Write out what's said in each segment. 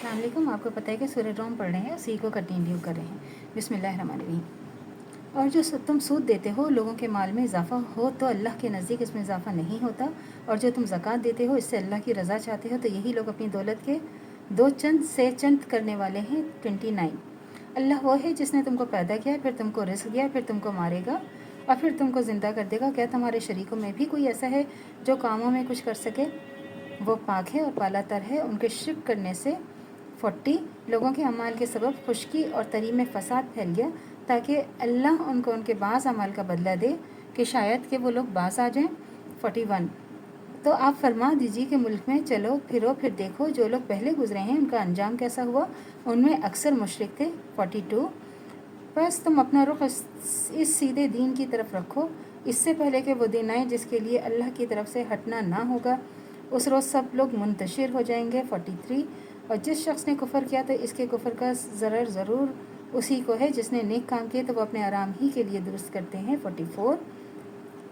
अस्सलाम वालेकुम। आपको पता है कि सूरह रोम पढ़ रहे हैं, उसी को कंटिन्यू कर रहे हैं। बिस्मिल्लाहिर्रहमानिर्रहीम। और जो तुम सूद देते हो लोगों के माल में इजाफ़ा हो तो अल्लाह के नज़दीक इसमें इजाफ़ा नहीं होता, और जो तुम ज़कात देते हो इससे अल्लाह की रज़ा चाहते हो तो यही लोग अपनी दौलत के दो चंद से चंद करने वाले हैं। 29। अल्लाह वो है जिसने तुमको पैदा किया, फिर तुमको रिस्क दिया, फिर तुमको मारेगा और फिर तुमको ज़िंदा कर देगा। क्या तुम्हारे शरीकों में भी कोई ऐसा है जो कामों में कुछ कर सके? वो पाक है और पाला तर है उनके शिरक करने से। 40। लोगों के अमाल के सबब खुशकी और तरी में फसाद फैल गया ताकि अल्लाह उनको उनके बाज़ अमाल का बदला दे कि शायद कि वो लोग बाज़ आ जाएं। 41। तो आप फरमा दीजिए कि मुल्क में चलो फिरो फिर देखो जो लोग पहले गुजरे हैं उनका अंजाम कैसा हुआ, उनमें अक्सर मुशरिक थे। 42। बस तुम अपना रुख इस सीधे दीन की तरफ रखो, इससे पहले कि वो दिन आए जिसके लिए अल्लाह की तरफ से हटना ना होगा। उस रोज़ सब लोग मुंतशिर हो जाएंगे। 43। और जिस शख्स ने कुफ़र किया तो इसके कुफ़र का ज़रर ज़रूर उसी को है, जिसने नेक काम किए तो वो अपने आराम ही के लिए दुरुस्त करते हैं। 44।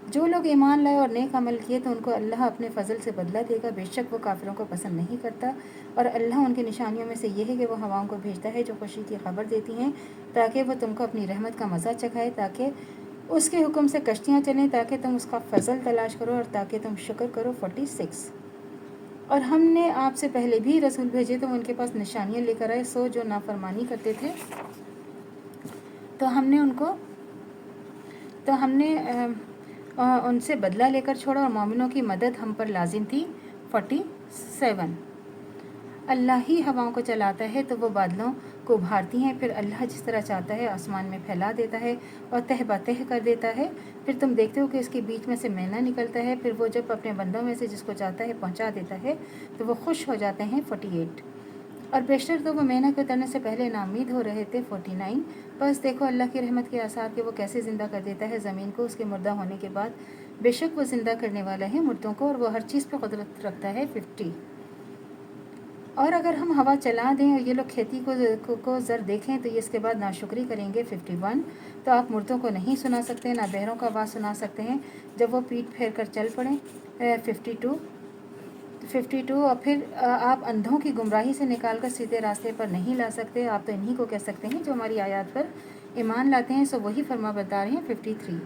जो लोग ईमान लाए और नेक अमल किए तो उनको अल्लाह अपने फ़ज़ल से बदला देगा, बेशक वो काफिरों को पसंद नहीं करता। और अल्लाह उनकी निशानियों में से ये है कि वो हवाओं को भेजता है जो खुशी की खबर देती हैं ताकि वो तुमको अपनी रहमत का मज़ा चखाए, ताकि उसके हुक्म से कश्तियाँ चलें, ताकि तुम उसका फ़ज़ल तलाश करो और ताकि तुम शुक्र करो। 46। और हमने आपसे पहले भी रसूल भेजे तो उनके पास निशानियाँ लेकर आए, सो जो नाफरमानी करते थे तो हमने उनसे बदला लेकर छोड़ा और मोमिनों की मदद हम पर लाजिम थी। 47। अल्लाह ही हवाओं को चलाता है तो वो बादलों को उभारती हैं, फिर अल्लाह जिस तरह चाहता है आसमान में फैला देता है और तह बतह कर देता है। फिर तुम देखते हो कि इसके बीच में से मैना निकलता है, फिर वो जब अपने बंदों में से जिसको चाहता है पहुंचा देता है तो वो खुश हो जाते हैं। 48। और बेशतर तो वो मेहनत के उतरने से पहले नाउम्मीद हो रहे थे। 49। बस देखो अल्लाह की रहमत के आसार कि वो कैसे ज़िंदा कर देता है ज़मीन को उसके मुर्दा होने के बाद, बेशक वो ज़िंदा करने वाला है मुर्दों को और वो हर चीज़ पर कुदरत रखता है। 50। और अगर हम हवा चला दें और ये लोग खेती को ज़र देखें तो ये इसके बाद नाशुक्री करेंगे। 51। तो आप मुर्दों को नहीं सुना सकते, ना बहरों का आवाज़ सुना सकते हैं जब वो पीठ फेर कर चल पड़ें। 52। और फिर आप अंधों की गुमराही से निकाल कर सीधे रास्ते पर नहीं ला सकते, आप तो इन्हीं को कह सकते हैं जो हमारी आयत पर ईमान लाते हैं, सो वही फरमा बता रहे हैं। 53।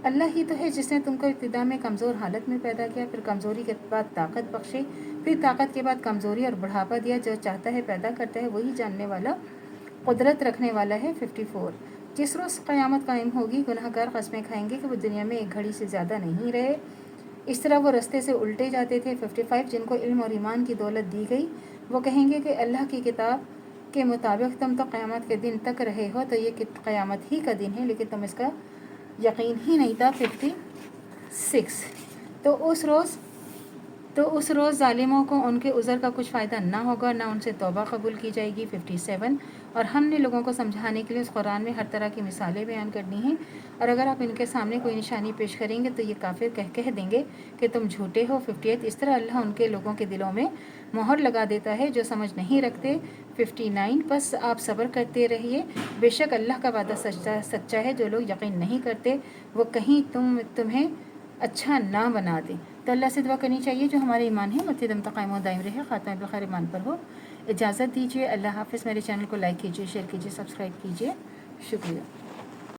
अल्लाह ही तो है जिसने तुमको इब्तिदा में कमज़ोर हालत में पैदा किया, फिर कमज़ोरी के बाद ताकत बख्शे, फिर ताकत के बाद कमज़ोरी और बुढ़ापा दिया, जो चाहता है पैदा करता है, वही जानने वाला कुदरत रखने वाला है। 54। जिस रोज़ क़यामत कायम होगी गुनहगार क़स्में खाएंगे कि वो दुनिया में एक घड़ी से ज़्यादा नहीं रहे, इस तरह वो रस्ते से उल्टे जाते थे। 55। जिनको इल्म और ईमान की दौलत दी गई वो कहेंगे कि अल्लाह की किताब के मुताबिक तुम तो क़यामत के दिन तक रहे हो, तो ये क़यामत ही का दिन है लेकिन तुम इसका यकीन ही नहीं था। 56। तो उस रोज़ ज़ालिमों को उनके उज़र का कुछ फ़ायदा ना होगा, ना उनसे तौबा कबूल की जाएगी। 57। और हमने लोगों को समझाने के लिए उस कुरान में हर तरह की मिसालें बयान करनी हैं, और अगर आप इनके सामने कोई निशानी पेश करेंगे तो ये काफिर कह देंगे कि तुम झूठे हो। 58। इस तरह अल्लाह उनके लोगों के दिलों में मोहर लगा देता है जो समझ नहीं रखते। 59। बस आप सब्र करते रहिए, बेशक अल्लाह का वादा सच्चा है, जो लोग यकीन नहीं करते वो कहीं तुम्हें अच्छा ना बना दे। तो अल्लाह से दुआ करनी चाहिए जो हमारे ईमान है मुत्तदम कायम व दायम रहे, ख़ात्मा बिल खैर ईमान पर हो। इजाज़त दीजिए, अल्लाह हाफ़िज़। मेरे चैनल को लाइक कीजिए, शेयर कीजिए, सब्सक्राइब कीजिए। शुक्रिया।